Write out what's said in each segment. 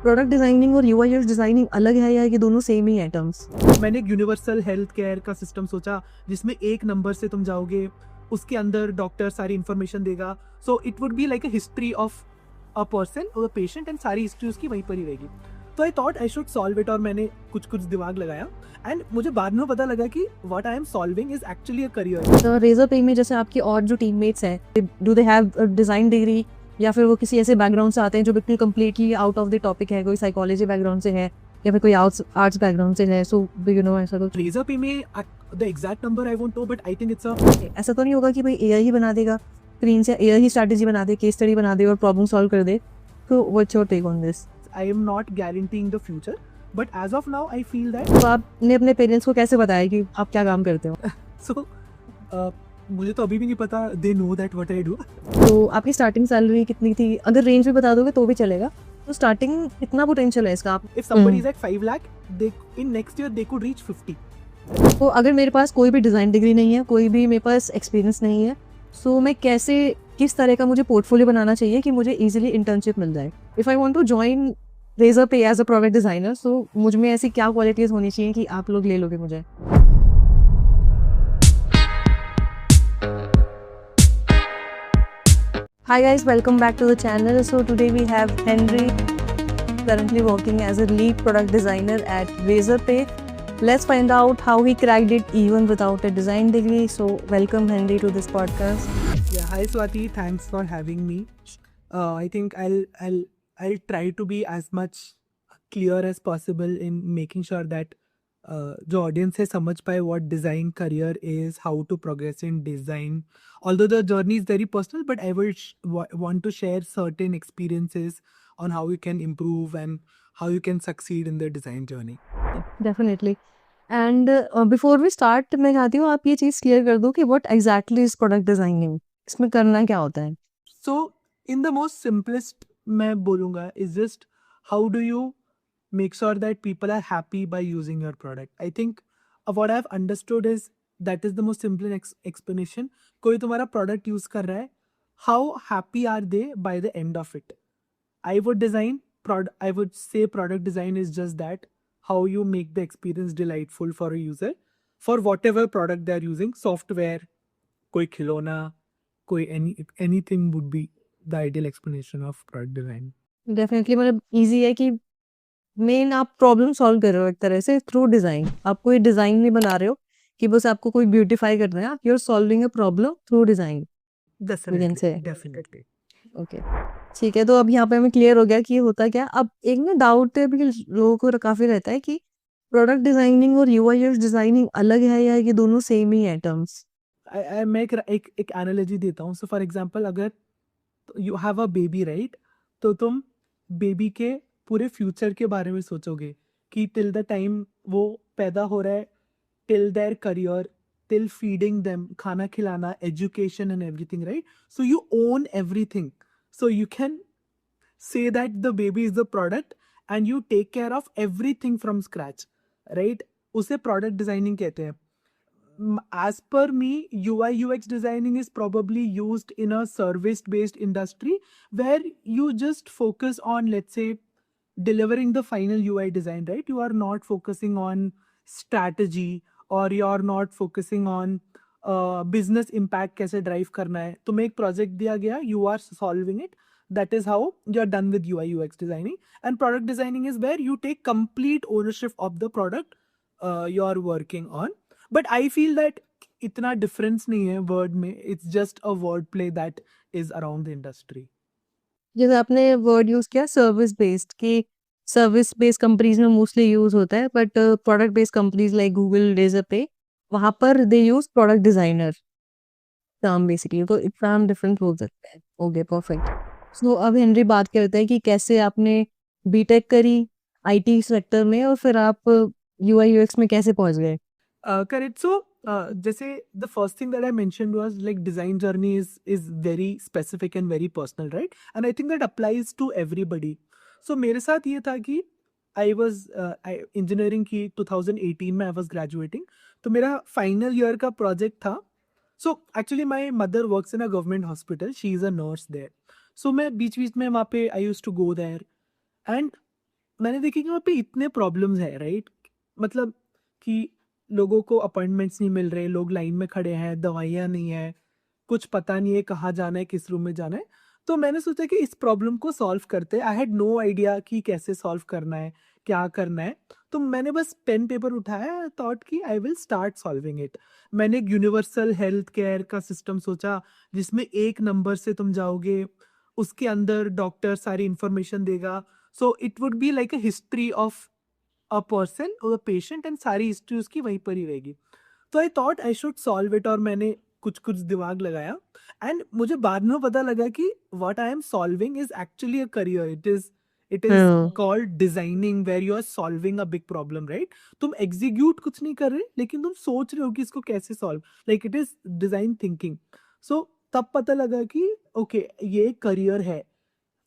Product designing और UI UX designing अलग है या ये दोनों सेम ही है टर्म्स? मैंने एक यूनिवर्सल हेल्थ केयर का सिस्टम सोचा जिसमें एक नंबर से तुम जाओगे, उसके अंदर डॉक्टर सारी इन्फॉर्मेशन देगा. So it would be like a history of a person और अ पेशेंट एंड सारी हिस्ट्री उसकी वहीं पर ही रहेगी. तो I thought I should solve it और मैंने कुछ दिमाग लगाया एंड मुझे बाद में पता लगा कि what I am solving is actually a career. तो रेजर पे में जैसे आपकी और जो टीममेट्स हैं, do they have design degree या फिर वो किसी ऐसे बैकग्राउंड से आते हैं जो बिल्कुल completely out of the topic है, कोई साइकोलॉजी बैकग्राउंड से है या फिर कोई आर्ट्स बैकग्राउंड से है? सो डू यू नो ऐसा कुछ? रेजर पे में the exact number I won't know but I think it's a ऐसा तो नहीं होगा कि भाई एआई ही बना देगा स्क्रीन से, एआई ही स्ट्रैटेजी बना दे, केस स्टडी बना दे और प्रॉब्लम सॉल्व कर दे? तो what's your take on this? I am not guaranteeing the future, but as of now, I feel that. तो आपने अपने पेरेंट्स को कैसे बताया कि आप क्या काम करते हो? So, मुझे तो अभी भी नहीं पता. They know that what I do. तो आपकी स्टार्टिंग सैलरी कितनी थी? अगर रेंज भी बता दोगे तो भी चलेगा. तो स्टार्टिंग कितना पोटेंशियल है इसका? If somebody is at 5 lakh, they in next year they could reach 50. तो अगर मेरे पास कोई भी डिज़ाइन डिग्री नहीं है, कोई भी मेरे पास एक्सपीरियंस नहीं है, सो मैं कैसे, किस तरह का मुझे पोर्टफोलियो बनाना चाहिए कि मुझे ईजिली इंटर्नशिप मिल जाए? If I want to join Razorpay as a product designer, so मुझ में ऐसी क्या क्वालिटीज़ होनी चाहिए कि आप लोग ले लोगे मुझे? Hi guys, welcome back to the channel. So today we have Henry, currently working as a lead product designer at Razorpay. Let's find out how he cracked it even without a design degree. So welcome Henry to this podcast. Yeah, hi Swati, thanks for having me. I think I'll try to be as much clear as possible in making sure that जो audience है समझ पाए what design career is, how to progress in design. Although the journey is very personal, but I will want to share certain experiences on how you can improve and how you can succeed in the design journey. Definitely. And before we start, मैं चाहती हूँ आप ये चीज़ clear कर दो कि what exactly is product designing? इसमें करना क्या होता है? So in the most simplest मैं बोलूँगा is just how do you make sure that people are happy by using your product. I think what I've understood is that is the most simple explanation. कोई तुम्हारा product use कर रहा है, how happy are they by the end of it? I would say product design is just that, how you make the experience delightful for a user for whatever product they are using, software, कोई खिलौना, कोई anything would be the ideal explanation of product design. Definitely, मतलब easy है कि main आप problem solve कर रहे हो एक तरह से थ्रू डिज़ाइन. आप कोई डिज़ाइन नहीं बना रहे हो कि बस आपको कोई ब्यूटीफाई करना है, आप you are solving a problem through design. Definitely. Okay, ठीक है. तो अब यहाँ पे हमें क्लियर हो गया कि ये होता क्या है. अब एक ना डाउट है बिकॉज लोगों को काफ़ी रहता है कि प्रोडक्ट डिज़ाइनिंग और यूआई यूएक्स डिज़ाइनिंग अलग है या ये दोनों सेम ही है टर्म्स? मैं एक एनालॉजी देता हूँ. सो फॉर एग्जांपल, अगर you have a baby right, तो तुम बेबी के पूरे फ्यूचर के बारे में सोचोगे कि टिल द टाइम वो पैदा हो रहा है, till their career, till feeding them, खाना खिलाना, education and everything right. So you own everything. So you can say that the baby is the product and you take care of everything from scratch, right? उसे product designing कहते हैं. As per me, UI UX designing is probably used in a service based industry where you just focus on, let's say, delivering the final UI design, right? You are not focusing on strategy or you are not focusing on business impact कैसे drive करना है. तुम्हें एक project दिया गया, you are solving it. That is how you're done with UI UX designing. And product designing is where you take complete ownership of the product you're working on. But I feel that इतना difference नहीं है word में. It's just a word play that is around the industry. जैसे आपने word use किया service based, कि service based companies में mostly use होता है, but product based companies like Google, Razorpay, वहाँ पर they use product designer term basically. तो इतना हम डिफरेंस बोल सकते हैं. Okay, perfect. सो अब हेनरी बात करते हैं कि कैसे आपने बीटेक करी आईटी सेक्टर में और फिर आप यूआई यूएक्स में कैसे पहुंच गए? Correct. So, जैसे the first thing that I mentioned was like design journey is very specific and very personal, right? And I think that applies to everybody. So मेरे साथ ये था कि I was engineering की 2018 में I was graduating. तो मेरा final year का project था. So actually my mother works in a government hospital. She is a nurse there. So मैं बीच बीच में वहाँ पे I used to go there and मैंने देखी कि वहाँ पे इतने प्रॉब्लम्स है, राइट? मतलब कि लोगों को अपॉइंटमेंट्स नहीं मिल रहे, लोग लाइन में खड़े हैं, दवाइयाँ नहीं है, कुछ पता नहीं है कहाँ जाना है, किस रूम में जाना है। तो मैंने सोचा कि इस प्रॉब्लम को सॉल्व करते हैं। आई हैड नो आइडिया कि कैसे सॉल्व करना है, क्या करना है। तो मैंने बस पेन पेपर उठाया, थॉट कि I will start solving it. मैंने एक यूनिवर्सल हेल्थ केयर का सिस्टम सोचा, जिसमें एक नंबर से तुम जाओगे, उसके अंदर डॉक्टर सारी इंफॉर्मेशन देगा। So it would be like a history of a person और अ पेशेंट, एंड सारी हिस्ट्री उसकी वहीं पर ही रहेगी। तो I thought I should solve it, और मैंने कुछ कुछ दिमाग लगाया। एंड मुझे बाद में पता लगा कि what I am solving is actually a career. It is हाँ। Called designing, where you are solving a big problem, right? तुम एग्जीक्यूट कुछ नहीं कर रहे, लेकिन तुम सोच रहे हो कि इसको कैसे solve, like it is design thinking. So तब पता लगा कि ओके, ये करियर है।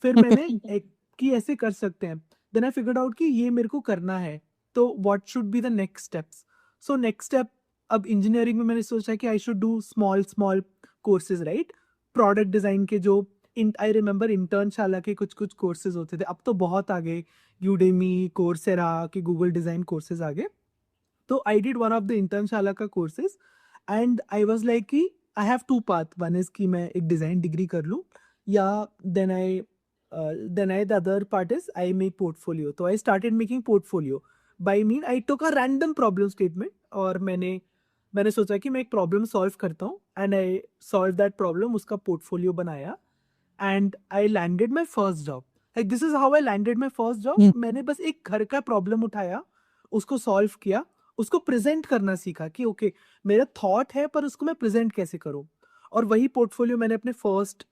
फिर मैंने एक कि ऐसे कर सकते हैं। देन आई फिगर्ड आउट कि ये मेरे को करना है, तो what should be the next steps. So next step, अब इंजीनियरिंग में मैंने सोचा कि I should do small small courses, right? Product design के जो आई रिमेम्बर इंटर्नशाला के कुछ कुछ कोर्सेज होते थे, अब तो बहुत आ गए, यूडेमी, कोर्सेरा के गूगल डिजाइन कोर्सेज आ गए। तो I did one of the Internshala का courses, and I was like कि I have two path, one is कि मैं एक डिजाइन डिग्री कर लूँ, या then I the other part is I make portfolio. तो I started making portfolio. By mean I took a random problem statement, और मैंने मैंने सोचा कि मैं एक प्रॉब्लम सॉल्व करता हूँ, and I solve that problem, उसका पोर्टफोलियो बनाया, and I landed my first job. Like this is how I landed my first job. मैंने बस एक घर का प्रॉब्लम उठाया, उसको सॉल्व किया, उसको प्रेजेंट करना सीखा कि ओके, मेरा थॉट है पर उसको मैं प्रेजेंट कैसे करूं, और वही पोर्टफोलियो मैंने अपने फर्स्ट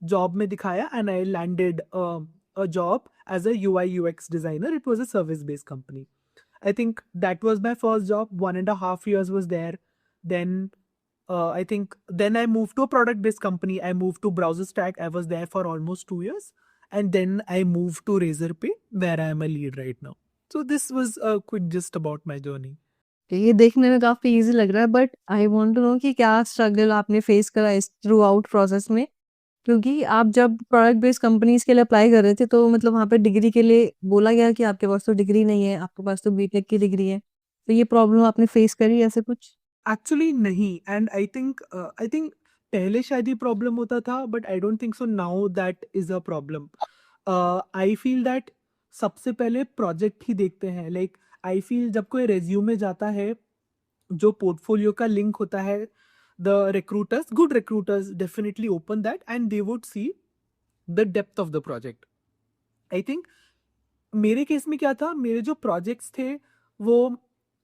जॉब में दिखाया, and I landed a job as a UI UX designer. It was a service based company. I think that was my first job. 1.5 years was there. Then I think then I moved to a product based company. I moved to Browser Stack. I was there for almost 2 years. And then I moved to Razorpay, where I am a lead right now. So this was a quick gist about my journey. ये देखने में काफ़ी easy लग रहा है, but I want to know कि क्या struggle आपने फेस करा इस थ्रू आउट प्रोसेस में? क्योंकि आप जब प्रोडक्ट बेस्ड कंपनीज़ के लिए अप्लाई कर रहे थे, तो मतलब वहाँ पे डिग्री के लिए बोला गया कि आपके पास तो डिग्री नहीं है, आपके पास तो बीटेक की डिग्री है। तो ये प्रॉब्लम आपने फेस करी ऐसे कुछ? एक्चुअली नहीं, एंड आई थिंक पहले शायद ये प्रॉब्लम होता था, but I don't think so now that is a problem. I feel that सबसे पहले प्रोजेक्ट ही देखते हैं। लाइक आई फील जब कोई रेज्यूमे जाता है, जो पोर्टफोलियो का लिंक होता है, the recruiters, good recruiters definitely open that, and they would see the depth of the project. I think मेरे केस में क्या था, मेरे जो प्रोजेक्ट्स थे वो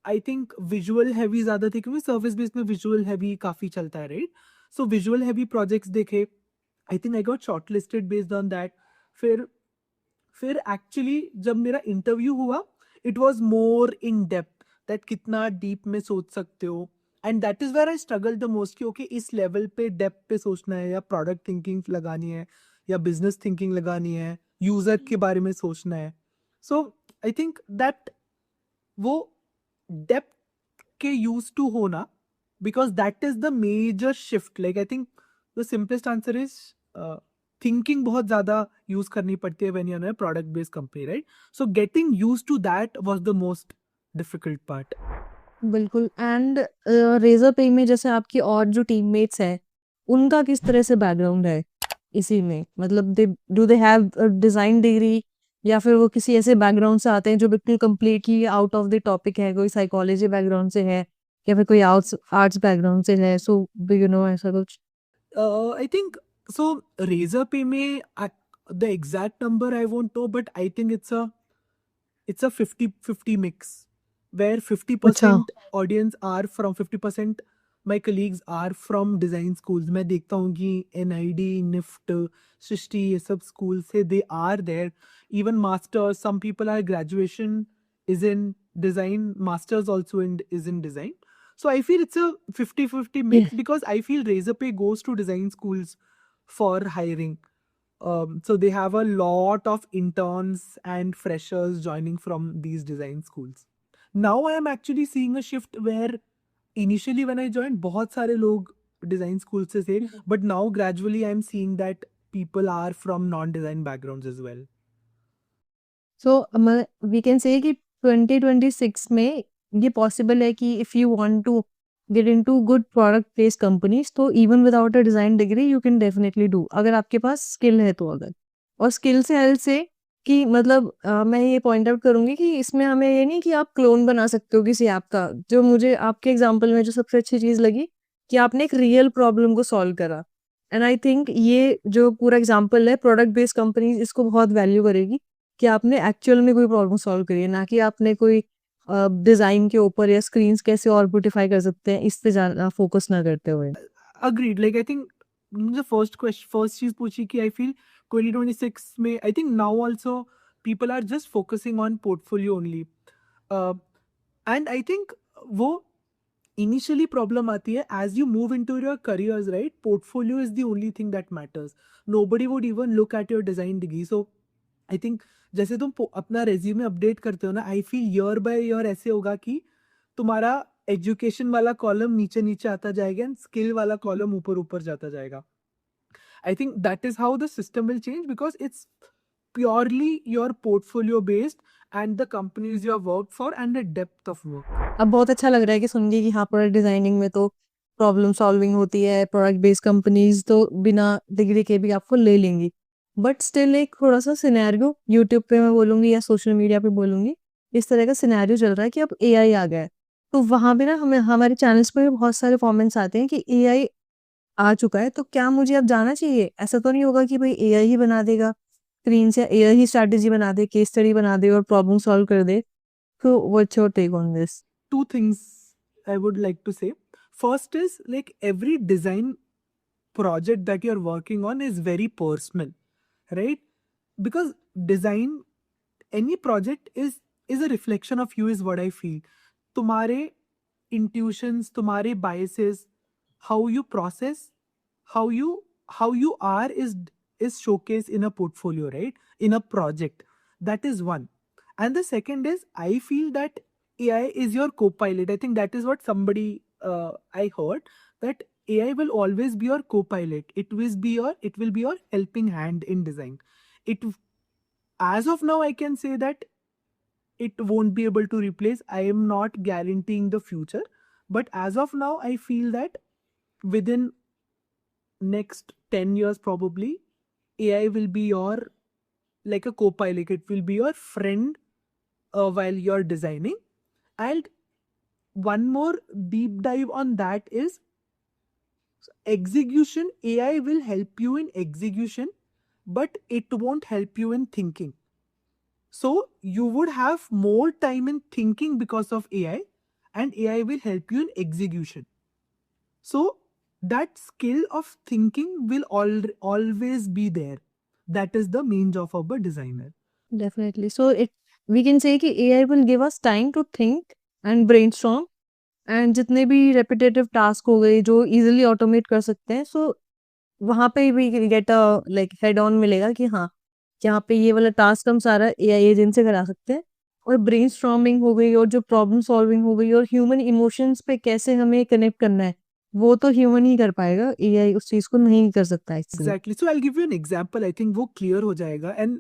आई थिंक विजुअल हैवी ज्यादा थे, क्योंकि सर्विस बेस में विजुअल हैवी काफी चलता है, right? So visual heavy projects देखे, I think I got shortlisted based on that. फिर फिर एक्चुअली जब मेरा इंटरव्यू हुआ, it was more in depth, that कितना डीप में सोच सकते हो, and that is where I struggle the most, कि ओके इस लेवल पे डेप्थ पे सोचना है, या प्रोडक्ट थिंकिंग लगानी है, या बिजनेस थिंकिंग लगानी है, यूजर के बारे में सोचना है। सो आई थिंक दैट वो डेप्थ के यूज टू होना, because that is the major shift. Like I think the simplest answer is thinking बहुत ज्यादा यूज करनी पड़ती है when you are product based company, right? So getting used to that was the most difficult part. बिल्कुल। And Razorpay में जैसे आपकी और जो टीममेट्स हैं, उनका किस तरह से बैकग्राउंड है इसी में? मतलब they have a design degree, या फिर वो किसी ऐसे बैकग्राउंड से आते हैं जो बिल्कुल completely out of the topic है, कोई साइकोलॉजी बैकग्राउंड से है, या फिर कोई आर्ट्स आर्ट्स बैकग्राउंड से है? सो डू यू नो ऐसा कुछ? I think so. Razorpay में the exact number I won't know, but I think it's a 50-50 mix, where अच्छा। 50% audience are from 50% my colleagues are from design schools. मैं देखता हूँ कि NID, NIFT, सृष्टि, ये सब schools से they are there. Even masters, some people are graduation is in design, masters also is in design. So I feel it's a 50-50 Yeah. mix, because I feel Razorpay goes to design schools for hiring. So they have a lot of interns and freshers joining from these design schools. Now I am actually seeing a shift where initially when I joined, बहुत सारे लोग design schools से थे, but now gradually I am seeing that people are from non-design backgrounds as well. So we can say कि 2026 में ये possible है कि if you want to get into good product based companies, तो even without a design degree you can definitely do, अगर आपके पास skill है तो। अगर और स्किल से हेल्प से कि मतलब मैं ये पॉइंट आउट करूंगी कि इसमें हमें ये नहीं कि आप क्लोन बना सकते हो किसी ऐप का। जो मुझे आपके एग्जाम्पल में जो सबसे अच्छी चीज लगी कि आपने एक रियल प्रॉब्लम को सॉल्व करा। एंड आई थिंक ये जो पूरा एग्जाम्पल है, प्रोडक्ट बेस्ड कंपनीज इसको बहुत वैल्यू करेगी कि आपने एक्चुअल में कोई प्रॉब्लम सॉल्व करी है, ना कि आपने कोई डिजाइन के ऊपर या स्क्रीन्स कैसे और ब्यूटीफाई कर सकते हैं इस पे ज्यादा फोकस ना करते हुए। अग्रीड, लाइक आई थिंक मुझे फर्स्ट चीज पूछी कि आई फील 2026 में I think now also people are just focusing on portfolio only, and I think वो इनिशियली प्रॉब्लम आती है as you move into your careers, right? Portfolio is the only thing that matters. Nobody would even look at your design degree. So I think जैसे तुम अपना resume update करते हो ना, I feel year by year ऐसे होगा कि तुम्हारा एजुकेशन वाला कॉलम नीचे नीचे आता जाएगा एंड स्किल वाला कॉलम ऊपर ऊपर जाता जाएगा. I think that is how the system will change because it's purely your portfolio based and the companies you have worked for and the depth of work. अब बहुत अच्छा लग रहा है कि सुन के कि हाँ, प्रोडक्ट डिजाइनिंग में तो प्रॉब्लम सॉल्विंग होती है, प्रोडक्ट बेस्ड कंपनीज तो बिना डिग्री के भी आपको ले लेंगी। बट स्टिल एक थोड़ा सा सिनेरियो यूट्यूब पे मैं बोलूंगी या सोशल मीडिया पे बोलूंगी, इस तरह का सिनेरियो चल रहा है कि अब एआई आ गया है। तो वहां पे ना हमें हमारे चैनल्स पे भी बहुत सारे कमेंट्स आते हैं कि एआई आ चुका है, तो क्या मुझे अब जाना चाहिए? ऐसा तो नहीं होगा कि भाई एआई ही बना देगा स्क्रीन से, एआई ही स्ट्रैटेजी बना दे, केस स्टडी बना दे और प्रॉब्लम सॉल्व कर दे। तो what's your take on this? Two things I would like to say. First is like every design project that you're working on is very personal, right? Because design, any project is a reflection of you is what I feel. तुम्हारे intuitions, तुम्हारे biases, how you process, how you are is showcased in a portfolio, right? In a project. That is one. And the second is I feel that AI is your co-pilot. I think that is what somebody I heard, that AI will always be your co-pilot. It will be your helping hand in design. It As of now I can say that it won't be able to replace. I am not guaranteeing the future, but as of now I feel that within next 10 years probably AI will be your like a co-pilot. It will be your friend while you're designing. And one more deep dive on that is execution. AI will help you in execution, but it won't help you in thinking. So you would have more time in thinking because of AI, and AI will help you in execution. So that skill of thinking will always be there. That is the main job of a designer. Definitely. So it we can say कि AI will give us time to think and brainstorm, and जितने भी repetitive task हो गए जो easily automate कर सकते हैं, सो वहां पे भी get a like head on मिलेगा कि हाँ, यहाँ पे ये वाला टास्क हम सारा एआई एजेंट से करा सकते हैं। और ब्रेनस्टॉर्मिंग हो गई और जो प्रॉब्लम सॉल्विंग हो गई और ह्यूमन इमोशंस पे कैसे हमें कनेक्ट करना है, वो तो ह्यूमन ही कर पाएगा, एआई उस चीज को नहीं कर सकता actually. Exactly. So I'll give you an example. I think वो clear हो जाएगा, and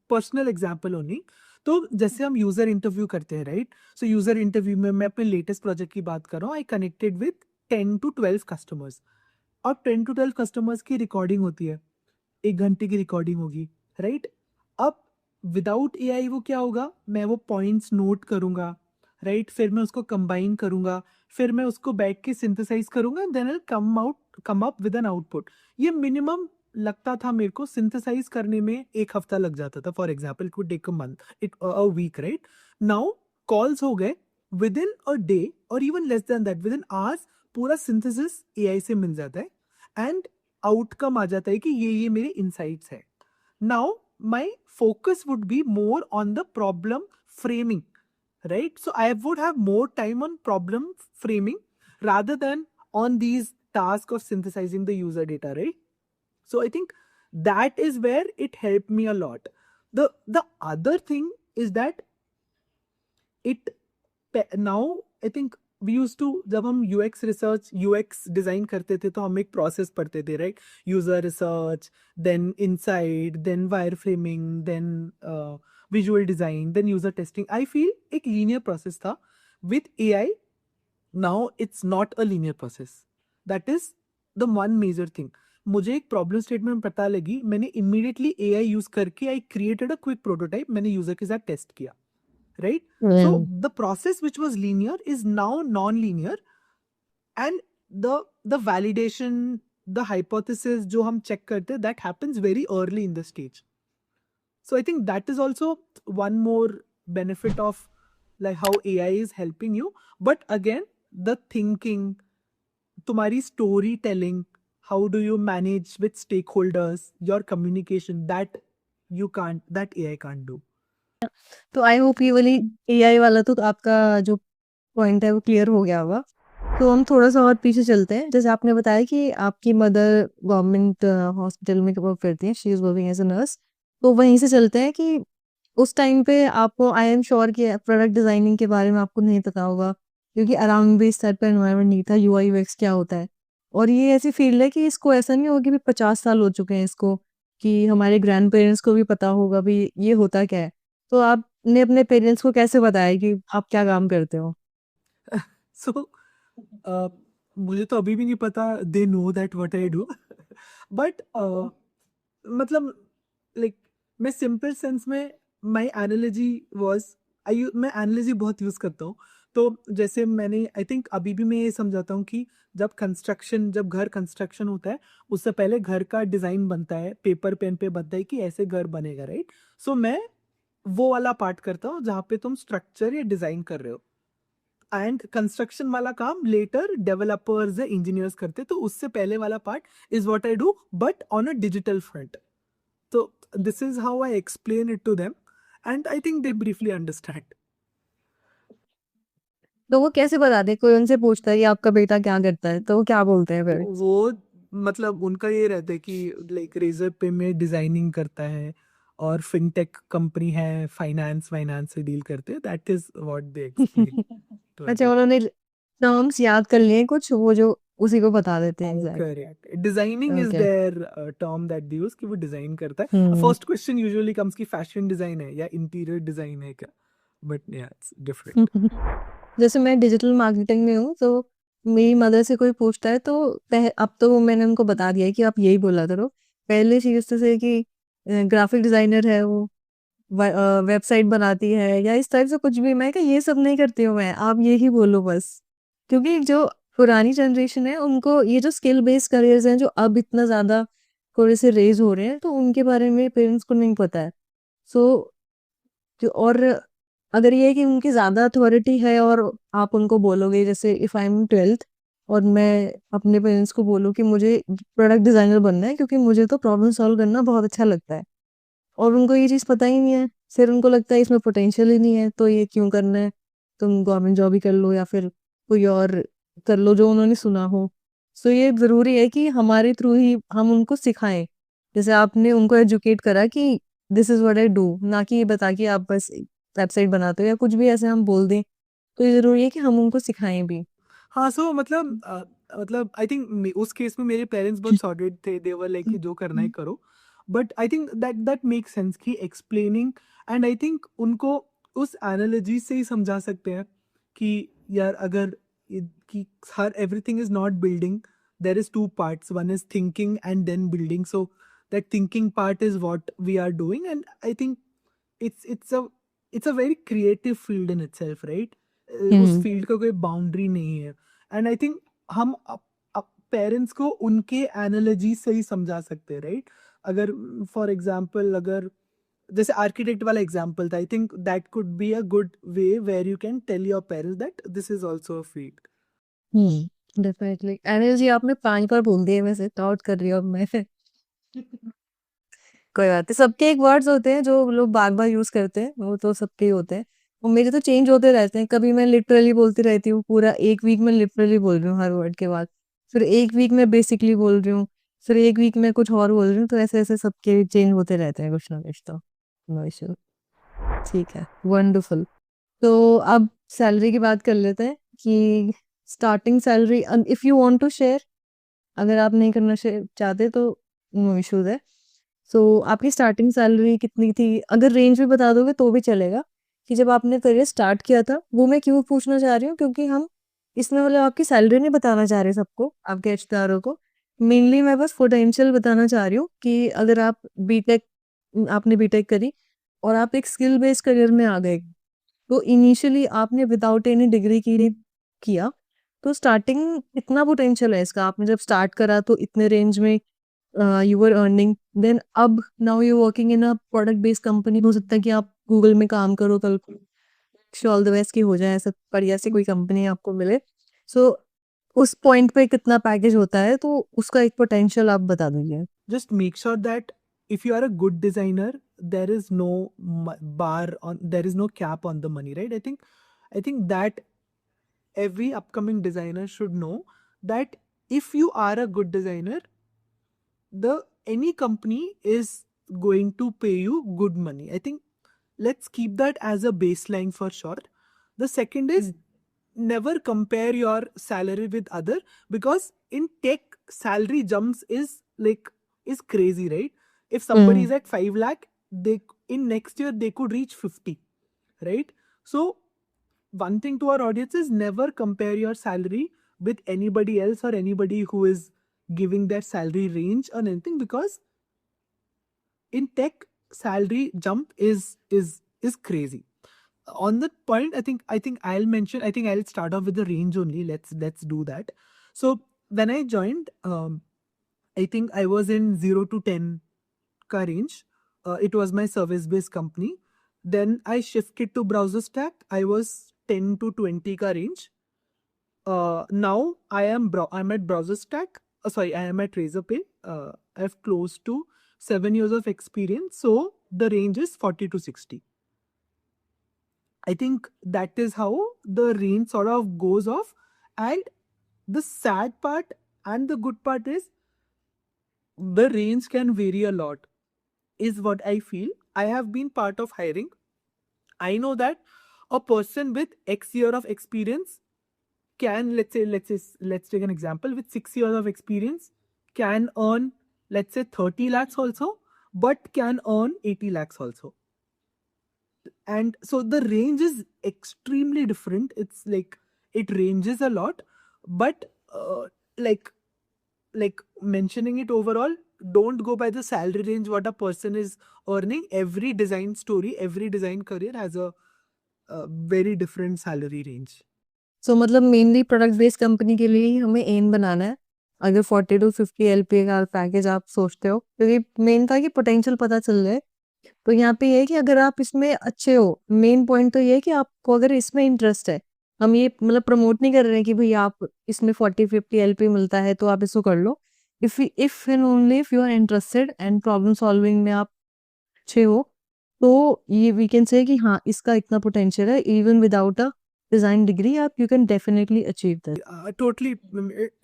पर्सनल एग्जाम्पल ओनली. तो जैसे हम यूजर इंटरव्यू करते हैं, राइट? सो यूजर इंटरव्यू में मैं अपने लेटेस्ट प्रोजेक्ट की बात कर रहा हूँ. I connected with 10 to 12 customers, और 10 to 12 कस्टमर्स की रिकॉर्डिंग होती है, 1 घंटे की रिकॉर्डिंग होगी, राइट? अब विदाउट एआई वो क्या होगा, मैं वो पॉइंट्स नोट करूंगा, राइट? फिर मैं उसको कंबाइन करूंगा, फिर मैं उसको बैठ के सिंथेसाइज करूंगा, then I come up with an output. ये मिनिमम लगता था मेरे को सिंथेसाइज करने में 1 हफ्ता लग जाता था. For example could take a month, it a week, right? Now calls हो गए विद इन अ डे और even less than that, within hours पूरा सिंथेसिस एआई से मिल जाता है, एंड आउटकम आ जाता है कि ये मेरे इनसाइट्स है. Now my focus would be more on the problem framing, right? So I would have more time on problem framing rather than on these tasks of synthesizing the user data, right? So I think that is where it helped me a lot. The other thing is that it now I think we used to, जब हम UX research UX design करते थे तो हम एक process पढ़ते थे, right? User research, then insight, then wire framing, then visual design, then user testing. I feel एक linear process था. With AI, now it's not a linear process. That is the one major thing. मुझे एक problem statement पता लगी, मैंने immediately AI use करके I created a quick prototype, मैंने user के साथ टेस्ट किया, right? So the process which was linear is now non linear, and the validation, the hypothesis जो हम चेक करते हैं, that happens very early in the stage. So I think that is also one more benefit of like how AI is helping you. But again, the thinking, तुम्हारी storytelling, how do you manage with stakeholders, your communication, that you can't, that AI can't do. तो I hope ये वाली AI वाला तो आपका जो point है वो क्लियर हो गया होगा। तो हम थोड़ा सा और पीछे चलते हैं। जैसे आपने बताया कि आपकी मदर गवर्नमेंट हॉस्पिटल में वर्क करती हैं, she is working as a nurse. तो वहीं से चलते हैं कि उस टाइम पे आपको आई एम श्योर कि प्रोडक्ट डिज़ाइनिंग के बारे में आपको नहीं पता होगा, क्योंकि अराउंड भी इस टाइप का एनवायरनमेंट नहीं था, यूआई यूएक्स क्या होता है। और ये ऐसी फील्ड है कि इसको ऐसा नहीं होगा कि भी 50 साल हो चुके हैं इसको, कि हमारे ग्रैंड पेरेंट्स को भी पता होगा भी ये होता क्या है। तो आपने अपने पेरेंट्स को कैसे बताया कि आप क्या काम करते हो? So मुझे तो अभी भी नहीं पता, they know that what I do. But मतलब like मैं सिंपल सेंस में माई एनालॉजी वॉज, मैं एनालॉजी बहुत यूज करता हूँ. तो जैसे मैंने आई थिंक अभी भी मैं ये समझाता हूँ कि जब घर कंस्ट्रक्शन होता है, उससे पहले घर का डिजाइन बनता है, पेपर पेन पे बनता है कि ऐसे घर बनेगा, राइट? सो मैं वो वाला पार्ट करता हूँ जहाँ पे तुम स्ट्रक्चर या डिजाइन कर रहे हो, एंड कंस्ट्रक्शन वाला काम लेटर डेवलपर्स या इंजीनियर्स करते, तो उससे पहले वाला part is what I do, but on a digital front. So this is how I explain it to them, and I think they briefly understand. तो वो कैसे बताते? कोई उनसे पूछता है कि आपका बेटा क्या करता है, तो वो क्या बोलते हैं फिर? वो मतलब उनका ये रहता है कि लाइक रेजर पे में डिजाइनिंग करता है, और फिनटेक कंपनी है, फाइनेंस फाइनेंस से डील करते हैं. That is what they explain to अच्छा, एवरी. उन्होंने टर्म्स याद कर लिए कुछ, वो जो उसी को बता देते हैं exact. Correct. Designing is okay. There term that they use कि वो डिजाइन करता है. हम्म। फर्स्ट क्वेश्चन यूजुअली कम्स कि फैशन डिजाइन है या इंटीरियर डिजाइन है क्या, बट या इट्स डिफरेंट. जैसे मैं डिजिटल मार्केटिंग में हूँ, तो मेरी मदर से कोई पूछता है तो अब तो मैंने उनको बता दिया है कि आप यही बोला करो। पहले चीज तो से कि ग्राफिक डिजाइनर है वो, वेबसाइट बनाती है या इस टाइप से कुछ भी, मैं कहा ये सब नहीं करती हूँ मैं, आप यही बोलो बस। क्योंकि जो पुरानी जनरेशन है उनको ये जो स्किल बेस्ड करियर्स हैं जो अब इतना ज्यादा थोड़े से रेज हो रहे हैं, तो उनके बारे में पेरेंट्स को नहीं पता है। सो और अगर ये है कि उनकी ज़्यादा अथॉरिटी है और आप उनको बोलोगे, जैसे इफ़ आई एम 12th और मैं अपने पेरेंट्स को बोलूँ कि मुझे प्रोडक्ट डिज़ाइनर बनना है क्योंकि मुझे तो प्रॉब्लम सॉल्व करना बहुत अच्छा लगता है, और उनको ये चीज़ पता ही नहीं है, फिर उनको लगता है इसमें पोटेंशियल ही नहीं है, तो ये क्यों करना है, तुम गवर्नमेंट जॉब ही कर लो या फिर कोई और कर लो जो उन्होंने सुना हो। सो ये ज़रूरी है कि हमारे थ्रू ही हम उनको सिखाएं, जैसे आपने उनको एजुकेट करा कि this is what I do, ना कि ये बता कि आप बस वेबसाइट बनाते हो या कुछ भी ऐसे हम बोल दें। तो ये ज़रूरी है कि हम उनको सिखाएं भी। हाँ, सो मतलब आई थिंक उस केस में मेरे पेरेंट्स बहुत सॉलिड थे, दे वर लाइक कि जो करना है करो. But I think that make sense कि एक्सप्लेनिंग, एंड आई थिंक उनको उस एनालॉजी से ही समझा सकते हैं कि यार अगर कि हर everything is not building, there is two parts, one is thinking and then building. So that thinking part is what we are doing, and I think it's it's a it's a very creative field in itself, right? उस hmm. Field का कोई boundary नहीं है. And I think हम parents को उनके analogy से ही समझा सकते हैं, राइट? अगर फॉर एग्जांपल, अगर जैसे आर्किटेक्ट वाला एग्जांपल था, I think that could be a good way where you can tell your parents that this is also a field. Definitely energy आपने 5 बार बोल दिए, वैसे काउंट कर रही हूँ अब मैं। कोई बात नहीं, सबके एक वर्ड्स होते हैं जो लोग बार बार यूज करते हैं, वो तो सबके ही होते हैं। और मेरे तो चेंज होते रहते हैं, कभी मैं लिटरली बोलती रहती हूँ, पूरा एक वीक में लिटरली बोल रही हूँ हर वर्ड के बाद, फिर एक वीक में बेसिकली बोल रही हूँ, फिर एक वीक में कुछ और बोल रही हूँ, तो ऐसे ऐसे सबके चेंज होते रहते हैं कुछ ना कुछ तो। No issue. ठीक है, वंडरफुल। तो अब सैलरी की बात कर लेते हैं कि starting salary, if you want to share, अगर आप नहीं करना चाहते तो नो इश्यूज है। सो आपकी स्टार्टिंग सैलरी कितनी थी? अगर रेंज भी बता दोगे तो भी चलेगा, कि जब आपने करियर स्टार्ट किया था, वो मैं क्यों पूछना चाह रही हूँ, क्योंकि हम इसमें मतलब आपकी सैलरी नहीं बताना चाह रहे सबको, आपके एचआरओ को। मेनली मैं बस पोटेंशियल बताना चाह रही हूँ कि अगर आप बीटेक आपने बीटेक करी और आप एक स्किल बेस्ड करियर में आ गए, तो इनिशियली आपने विदाउट एनी डिग्री की किया, तो स्टार्टिंग इतना पोटेंशियल है इसका। आपने जब स्टार्ट करा तो इतने रेंज में यू वर अर्निंग, देन अब now you working in a product based company. हो सकता है कि आप गूगल में काम करो कल को, ऑल द बेस्ट की हो जाए, ऐसा बढ़िया सी कोई कंपनी आपको मिले। सो उस पॉइंट पे कितना पैकेज होता है, तो उसका एक पोटेंशियल आप बता दीजिए। Just make sure that if you are a good designer, there is no there is no cap on the money, right? I think that every upcoming designer should know that if you are a good designer, the any company is going to pay you good money. I think let's keep that as a baseline for sure. The second is never compare your salary with other, because in tech salary jumps is crazy, right? If somebody is at 5 lakh, they in next year they could reach 50, right? So one thing to our audience is never compare your salary with anybody else or anybody who is giving their salary range or anything, because in tech salary jump is crazy. On that point, I think I'll start off with the range only. Let's do that. So when I joined, I think I was in 0 to 10 ka range. It was my service based company. Then I shifted to browser stack. I was 10 to 20 ka range. Now I'm at browser stack. Sorry, I am at Razorpay. I have close to 7 years of experience. So the range is 40 to 60. I think that is how the range sort of goes off. And the sad part and the good part is the range can vary a lot, is what I feel. I have been part of hiring. I know that a person with X year of experience can, let's take an example, with 6 years of experience can earn, let's say, 30 lakhs also, but can earn 80 lakhs also. And so the range is extremely different. It's like it ranges a lot, but like mentioning it overall, don't go by the salary range what a person is earning. Every design story, every design career has a very different salary range. सो मतलब mainly product based company के लिए ही हमें M बनाना है, अगर 40 to 50 LPA का package आप सोचते हो, क्योंकि मेन था कि पोटेंशियल पता चल जाए। तो यहाँ पे ये है कि अगर आप इसमें अच्छे हो, मेन पॉइंट तो ये है कि आपको अगर इसमें इंटरेस्ट है। हम ये मतलब प्रमोट नहीं कर रहे हैं कि भाई आप इसमें 40-50 एलपी मिलता है तो आप इसको कर लो। If and only if you are interested and problem solving में आप अच्छे हो, तो ये वी कैन से कि हाँ, इसका इतना पोटेंशियल है, even without a design degree आप you can definitely achieve that. Totally,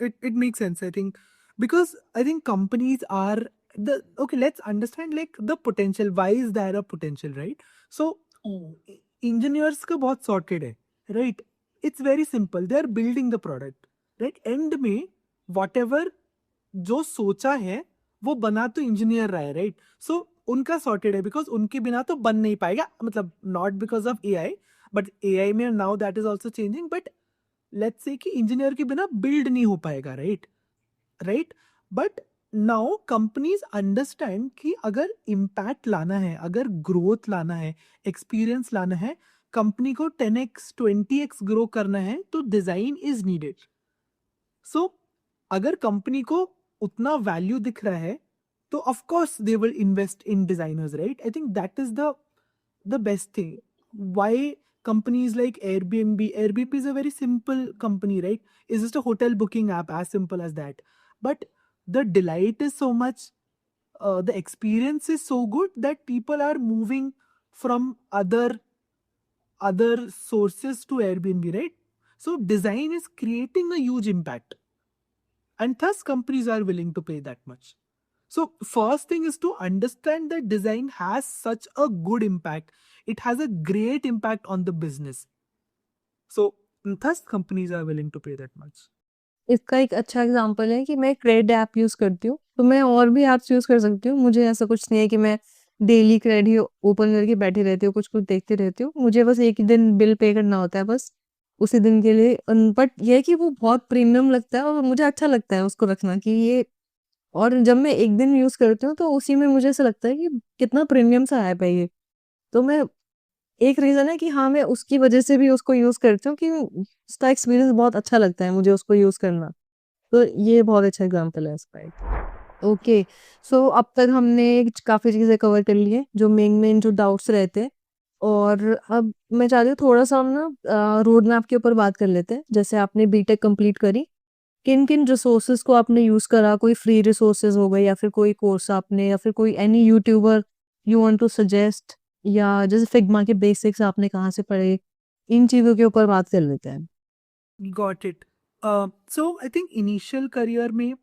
it makes sense. I think because I think companies are the okay. Let's understand like the potential. Why is there a potential, right? So engineers का बहुत sorted है, right? It's very simple. They are building the product, right? End में whatever जो सोचा है वो बना तो इंजीनियर रहा है, राइट? सो उनका सॉर्टेड है, बिकॉज उनके बिना तो बन नहीं पाएगा, मतलब not because of AI, but AI में now that is also changing, but let's say कि इंजीनियर के बिना बिल्ड नहीं हो पाएगा, right? Right, but now companies understand कि अगर इम्पैक्ट लाना है, अगर ग्रोथ लाना है, एक्सपीरियंस लाना है, कंपनी को 10x 20x ग्रो करना है, तो डिजाइन इज नीडेड। सो अगर कंपनी को उतना वैल्यू दिख रहा है, तो of course they will invest in designers, right? I think that is the best thing. Why companies like Airbnb is a very simple company, right? It's just a hotel booking app, as simple as that. But the delight is so much, the experience is so good that people are moving from other sources to Airbnb, right? So design is creating a huge impact, and thus companies are willing to pay that much. So first thing is to understand that design has such a good impact. It has a great impact on the business. So thus companies are willing to pay that much. इसका एक अच्छा example है कि मैं crate app use करती हूँ, तो मैं और भी ऐप्स यूज़ कर सकती हूँ। मुझे ऐसा कुछ नहीं है कि मैं डेली क्रेड ही ओपन करके बैठी रहती हूँ, कुछ-कुछ देखती रहती हूँ। मुझे बस एक ही दिन बिल पे करना होता है बस, उसी दिन के लिए बट ये है कि वो बहुत प्रीमियम लगता है और मुझे अच्छा लगता है उसको रखना कि ये और जब मैं एक दिन यूज़ करती हूँ, तो उसी में मुझे ऐसा लगता है कि कितना प्रीमियम सा ऐप है ये। तो मैं एक रीज़न है कि हाँ, मैं उसकी वजह से भी उसको यूज़ करती हूँ कि उसका एक्सपीरियंस बहुत अच्छा लगता है मुझे उसको यूज़ करना। तो ये बहुत अच्छा एग्ज़ाम्पल है इसका एक। ओके, सो अब तक हमने काफ़ी चीज़ें कवर कर ली हैं, जो मेन-मेन जो डाउट्स रहते हैं और अब मैं चाहती हूँ थोड़ा-सा हम ना रोड मैप के ऊपर बात कर लेते हैं। जैसे आपने बीटेक कंप्लीट करी, किन-किन रिसोर्सेज़ को आपने यूज़ करा? कोई फ्री रिसोर्सेज़ हो गए या फिर कोई कोर्स आपने या फिर कोई any YouTuber you want to suggest या जैसे फिग्मा के बेसिक्स आपने कहाँ से पढ़े? इन चीज़ों के ऊपर बात कर लेते हैं। Got it. So I think initial career में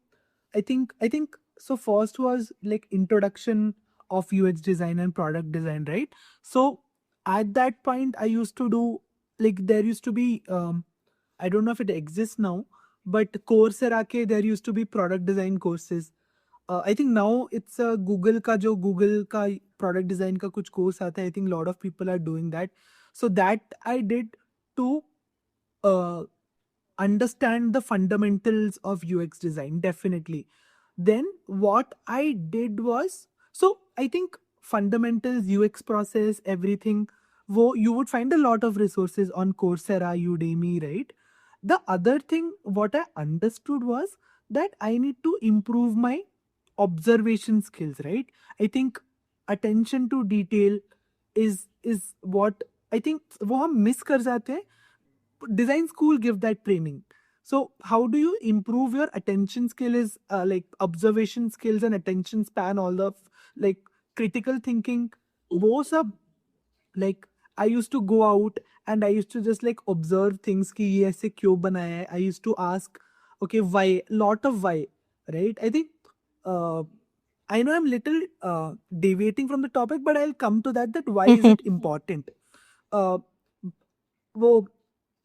I think so first was like introduction of UX design and product design, right? So at that point I used to do like there used to be I don't know if it exists now, but Coursera ke there used to be product design courses. I think now it's Google का जो Google का product design का कुछ course आता है. I think a lot of people are doing that. So that I did to uh, understand the fundamentals of UX design, definitely. Then what I did was, so I think fundamentals, UX process, everything, you would find a lot of resources on Coursera, Udemy, right? The other thing, what I understood was that I need to improve my observation skills, right? I think attention to detail is what I think वो हम miss कर जाते हैं. Design school give that training. So how do you improve your attention skill is like observation skills and attention span, all the like critical thinking, वो सब like I used to go out and I used to just like observe things कि ये ऐसे क्यों बनाया है. I used to ask okay why, lot of why, right? I think uh, I know I'm little deviating from the topic, but I'll come to that why is it important. uh, वो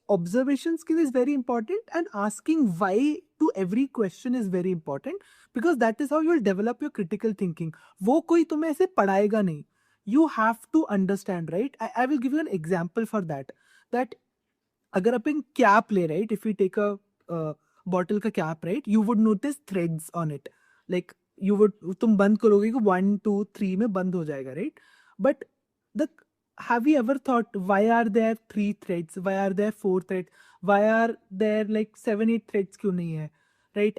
observation skill is very important and asking why to every question is very important because that is how you'll develop your critical thinking. वो कोई तुम्हें ऐसे पढ़ाएगा नहीं. You have to understand, right? I will give you an example for that अगर अपन cap ले, right? If we take a bottle का cap, right? You would notice threads on it. Like you would तुम बंद करोगे कि 1 2 3 में बंद हो जाएगा, right? But the have you ever thought why are there 3 threads? Why are there 4 threads? Why are there like 7 8 threads क्यों नहीं है, right?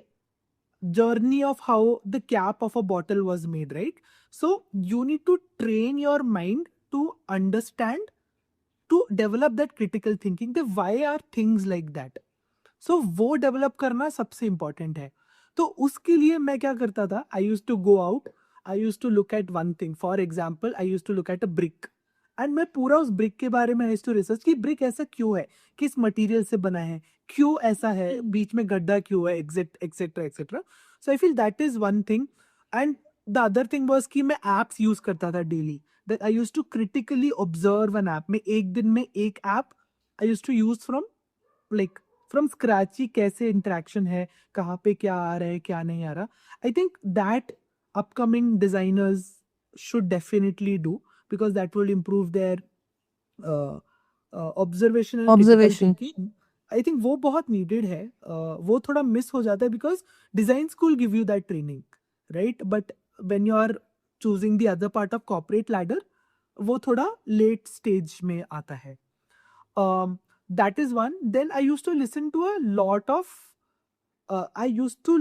Journey of how the cap of a bottle was made, right? So you need to train your mind to understand, to develop that critical thinking that why are things like that. So वो develop करना सबसे important है. तो उसके लिए मैं क्या करता था, I used to go out, I used to look at one thing. For example, I used to look at a brick. And मैं पूरा उस ब्रिक के बारे में टू रिसर्च कि ब्रिक ऐसा क्यों है, किस मटेरियल से बना है, क्यों ऐसा है, बीच में गड्ढा क्यों है, etcetera etcetera. So I feel that is one thing. And the other thing was कि मैं एप्स यूज करता था daily. That I use to critically observe an app. में एक दिन में एक app I use to use from like from scratch ही कैसे इंटरेक्शन है, कहाँ पे क्या आ रहा है, क्या नहीं आ रहा. आई think that upcoming designers should definitely do because that will improve their observation and critical observation. Thinking. I think वो बहुत नीडेड है. वो थोड़ा मिस हो जाता है because design school give you that training, right? But when you are choosing the other part of corporate ladder वो थोड़ा लेट स्टेज में आता है. That is one. Then I used to listen to a lot of I used to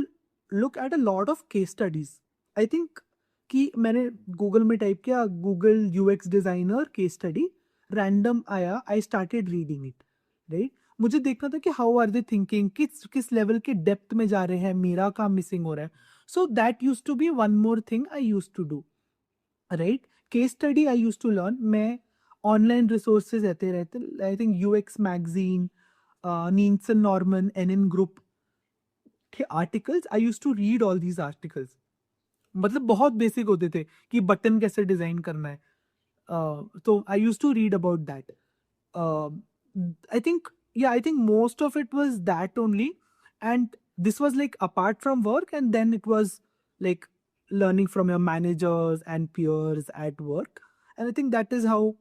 look at a lot of case studies. I think कि मैंने Google में type किया Google UX designer case study, random आया, I started reading it, right? मुझे देखना था कि how are they thinking, किस किस लेवल के डेप्थ में जा रहे हैं, मेरा काम मिसिंग हो रहा है. So that use to be one more thing I use to do, right? Case study I use to learn. मैं ऑनलाइन रिसोर्सेज रहते I think UX magazine, Nielsen Norman, NN group के articles. I use to read all these articles. मतलब बहुत basic होते थे कि button कैसे design करना है. तो I use to read about that. I think, yeah, I think most of it was that only. And this was like apart from work, and then it was like learning from your managers and peers at work. And I think that is how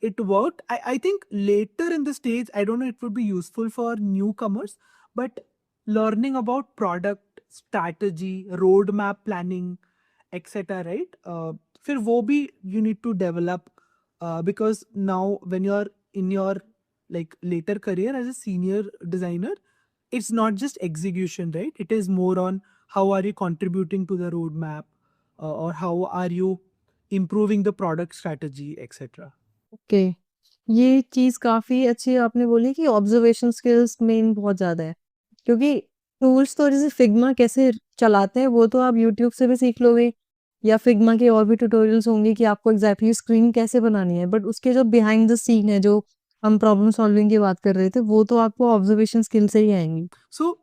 it worked. I think later in the stage, I don't know, it would be useful for newcomers, but learning about product strategy, roadmap planning, etc. Right? फिर वो भी you need to develop, because now when you're in your like later career as a senior designer, it's not just execution, right? It is more on how are you contributing to the roadmap, or how are you improving the product strategy, etc. Okay, ये चीज़ काफ़ी अच्छी आपने बोली कि observation skills main बहुत ज़्यादा है, क्योंकि टूल्स तो जैसे फिग्मा कैसे चलाते हैं वो तो आप यूट्यूब से भी सीख लोगे या फिग्मा के और भी ट्यूटोरियल्स होंगे कि आपको एग्जैक्टली स्क्रीन कैसे बनानी है, बट उसके जो बिहाइंड द सीन है, जो हम प्रॉब्लम सॉल्विंग की बात कर रहे थे, वो तो आपको ऑब्जर्वेशन स्किल से ही आएंगी। So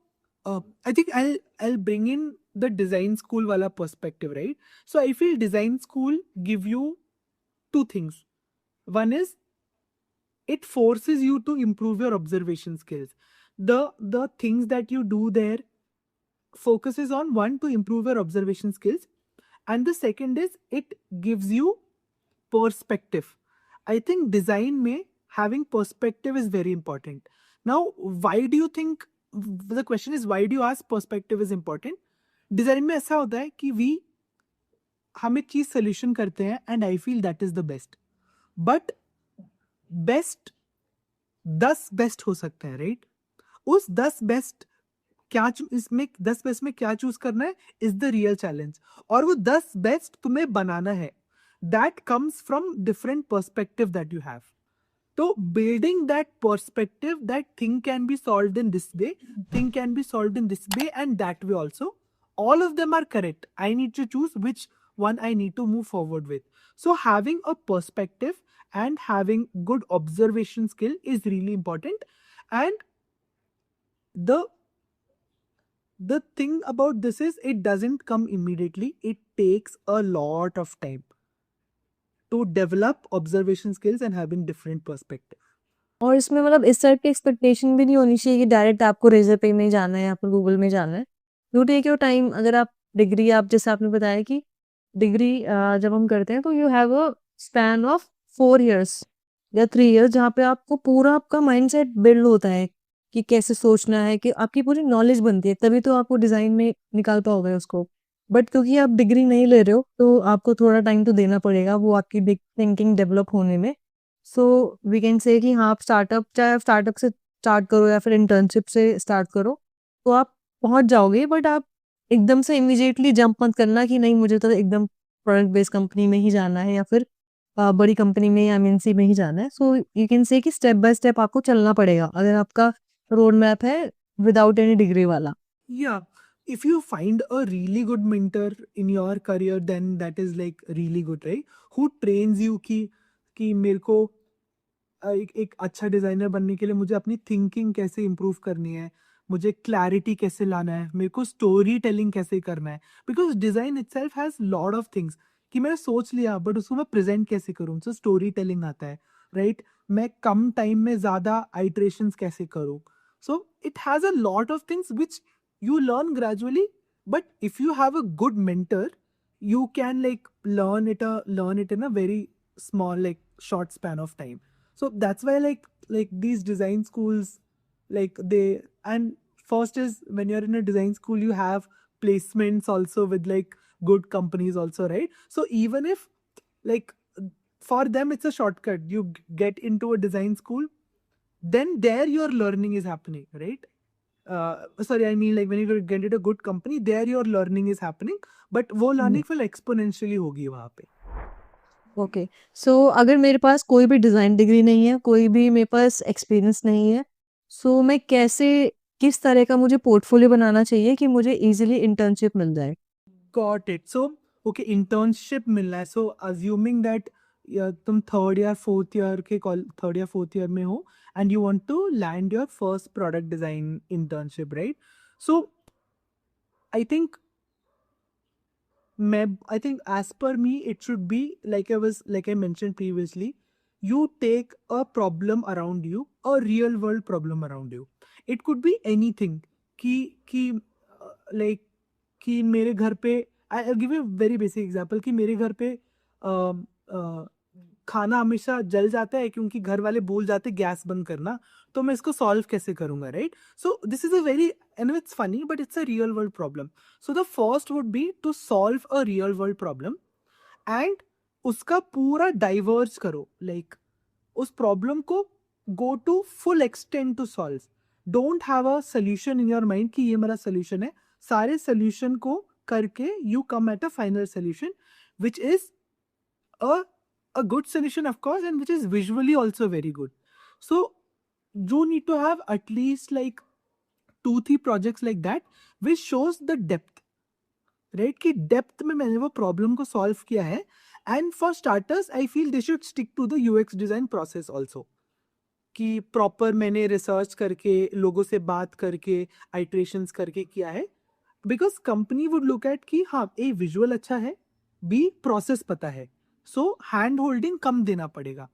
I think I'll bring in the design school wala perspective, right? So I feel design school give you two things. One is it forces you to improve your observation skills. The things that you do there focuses on, one, to improve your observation skills, and the second is it gives you perspective. I think design may having perspective is very important. Now, why do you think, the question is why do you ask perspective is important? Design में ऐसा होता है कि हम एक चीज solution करते हैं, and I feel that is the best, but best 10 best हो सकते हैं, राइट? उस 10 बेस्ट इसमें 10 बेस्ट में क्या चूज करना है इज द रियल चैलेंज, और वो 10 बेस्ट तुम्हें बनाना है. That comes from different perspective that you have. So building that perspective that thing can be solved in this way, thing can be solved in this way and that way also. All of them are correct. I need to choose which one I need to move forward with. So having a perspective and having good observation skill is really important. And the thing about this is it doesn't come immediately. It takes a lot of time to develop observation skills and having different perspective. और इसमें मतलब इस type की expectation भी नहीं होनी चाहिए कि डायरेक्ट आपको रेजर पे में जाना है या फिर गूगल में जाना है। You take your time. अगर आप डिग्री, आप जैसे आपने बताया कि डिग्री जब हम करते हैं तो you have a span of 4 years या 3 इयर्स, जहाँ पे आपको पूरा आपका माइंडसेट बिल्ड होता है कि कैसे सोचना है, कि आपकी पूरी नॉलेज बनती है, तभी तो आपको डिज़ाइन में निकाल पाओगे उसको। बट क्योंकि आप डिग्री नहीं ले रहे हो, तो आपको थोड़ा टाइम तो देना पड़ेगा वो आपकी बिग थिंकिंग डेवलप होने में। सो वी कैन से कि हाँ, आप स्टार्टअप, चाहे आप स्टार्टअप से स्टार्ट करो या फिर इंटर्नशिप से स्टार्ट करो, तो आप पहुंच जाओगे। बट आप एकदम से इमीडिएटली जंप मत करना कि नहीं, मुझे तो एकदम प्रोडक्ट बेस्ड कंपनी में ही जाना है या फिर बड़ी कंपनी में या एमएनसी में ही जाना है। सो यू कैन से कि स्टेप बाय स्टेप आपको चलना पड़ेगा अगर आपका रोड मैप है विदाउट एनी डिग्री वाला। Yeah, if you find a really good mentor in your career, then that is like really good, right? Who trains you कि मेरे को एक अच्छा डिजाइनर बनने के लिए मुझे अपनी थिंकिंग कैसे इम्प्रूव करनी है, मुझे क्लैरिटी कैसे लाना है, मेरे को स्टोरी टेलिंग कैसे करना है, because design itself has lot of things कि मैंने सोच लिया बट उसको मैं प्रेजेंट कैसे करूँ, सो स्टोरी टेलिंग आता है, राइट? मैं कम टाइम में ज्यादा आइट्रेशंस कैसे करूँ. So it has a lot of things which you learn gradually, but if you have a good mentor you can like learn it in a very small, like short span of time. So that's why like these design schools, like they, and first is when you're in a design school you have placements also with like good companies also, right? So even if like for them it's a shortcut, you get into a design school, then there your learning is happening, right? Sorry, I mean like when you get into a good company, there your learning is happening, but वो learning फिर exponentially होगी वहाँ पे. Okay, सो अगर मेरे पास कोई भी design degree नहीं है, कोई भी मेरे पास एक्सपीरियंस नहीं है, सो मैं कैसे, किस तरह का मुझे पोर्टफोलियो बनाना चाहिए कि मुझे ईज़िली इंटर्नशिप मिल जाए? Got it. So okay, internship मिलना है. So assuming that तुम थर्ड या फोर्थ ईयर में हो and you want to land your first product design internship, right? So I think I think as per me it should be like I mentioned previously, you take a problem around you, a real world problem around you. It could be anything. कि like कि मेरे घर पे, I give you very basic example, कि मेरे घर पे खाना हमेशा जल जाता है क्योंकि घर वाले भूल जाते गैस बंद करना, तो मैं इसको सॉल्व कैसे करूंगा, right? So this is a very, and it's funny but it's a real world problem. So the first would be to solve a real world problem and उसका पूरा डाइवर्ज करो, लाइक उस प्रॉब्लम को go to full extend to solve. Don't have a solution in your mind कि ये मेरा solution है. सारे सोल्यूशन को करके you come at a final solution which is a good solution, of course, and which is visually also very good. So you need to have at least like 2-3 projects like that which shows the depth, right? कि depth में मैंने वो problem को solve किया है. And for starters I feel they should stick to the UX design process also, कि proper मैंने research करके, लोगों से बात करके, iterations करके किया है. Because company would look at कि हाँ ए विजुअल अच्छा है, बी प्रोसेस पता है, सो हैंड होल्डिंग कम देना पड़ेगा.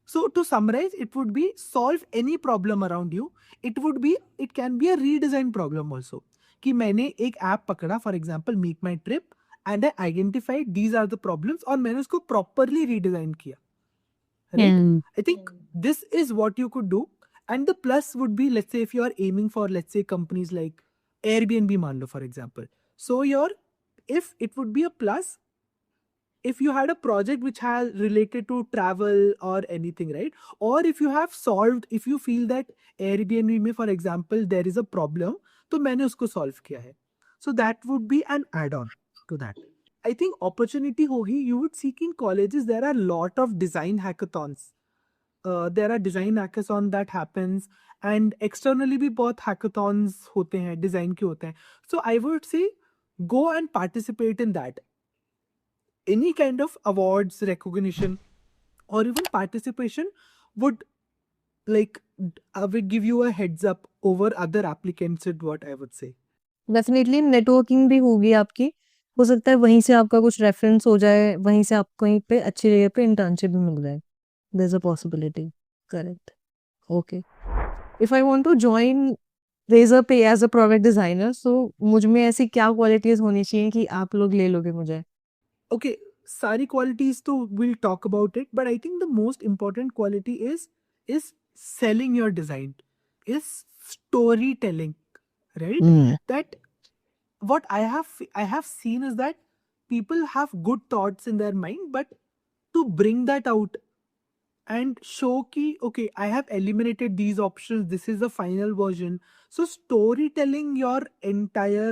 So to summarise, it would be solve any problem around you. It can be a redesign problem also, कि मैंने एक ऐप पकड़ा, for example MakeMyTrip, and I identified these are the problems, और मैंने उसको properly redesign किया, right? Hmm. I think this is what you could do. And the plus would be, let's say if you are aiming for, let's say companies like Airbnb मान लो for example. So if it would be a plus if you had a project which has related to travel or anything, right? Or if you have solved, if you feel that Airbnb में for example there is a problem, तो मैंने उसको solve किया है. So that would be an add-on to that. I think opportunity होगी. You would see in colleges there are lot of design hackathons. There are design hackathon that happens, and externally भी बहुत hackathons होते हैं, design के होते हैं. So I would say go and participate in that. Any kind of awards, recognition, or even participation would like would give you a heads up over other applicants, is what I would say. Definitely networking भी होगी आपकी. हो सकता है वहीं से आपका कुछ रेफरेंस हो जाए, वहीं से आपको कहीं पे अच्छी जगह पे इंटर्नशिप भी मिल जाए. There is a possibility. Correct. Okay. If I want to join Razorpay as a product designer, so मुझ में ऐसी क्या क्वालिटीज होनी चाहिए कि आप लोग ले लोगे मुझे? Okay, सारी qualities तो we'll talk about it, but I think the most important quality is selling your design, is storytelling, right? That what I have seen is that people have good thoughts in their mind, but to bring that out and show ki okay, I have eliminated these options, this is the final version. So storytelling your entire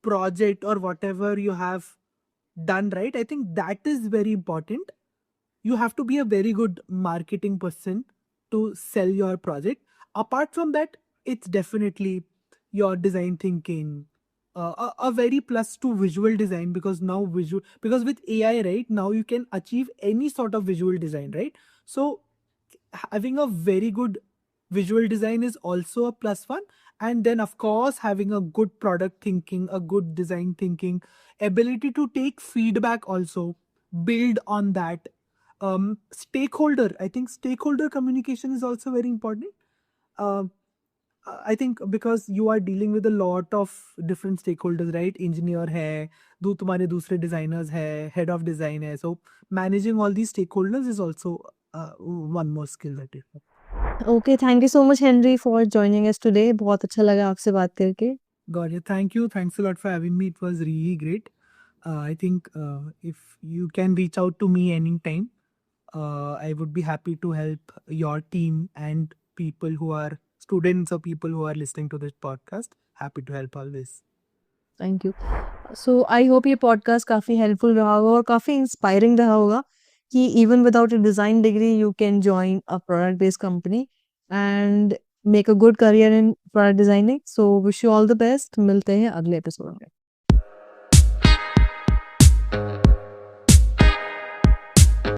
project or whatever you have done, right? I think that is very important. You have to be a very good marketing person to sell your project. Apart from that, it's definitely your design thinking, a very plus to visual design, because now visual, because with AI, right, now you can achieve any sort of visual design, right? So having a very good visual design is also a plus one. And then of course having a good product thinking, a good design thinking, ability to take feedback also, build on that. Stakeholder, I think stakeholder communication is also very important. um, I think because you are dealing with a lot of different stakeholders, right? Engineer hai, तुम्हारे दूसरे designers hai, head of design hai. So managing all these stakeholders is also one more skill that you have. Okay, thank you so much Henry for joining us today. बहुत अच्छा लगा आपसे बात करके. Got it. Thank you. Thanks a lot for having me. It was really great. I think if you can reach out to me anytime, I would be happy to help your team and people who are students or people who are listening to this podcast. Happy to help always. Thank you. So I hope ये podcast काफ़ी helpful रहा होगा और काफ़ी inspiring रहा होगा कि even without a design degree you can join a product based company and make a good career in product designing. So wish you all the best. मिलते हैं अगले एपिसोड में.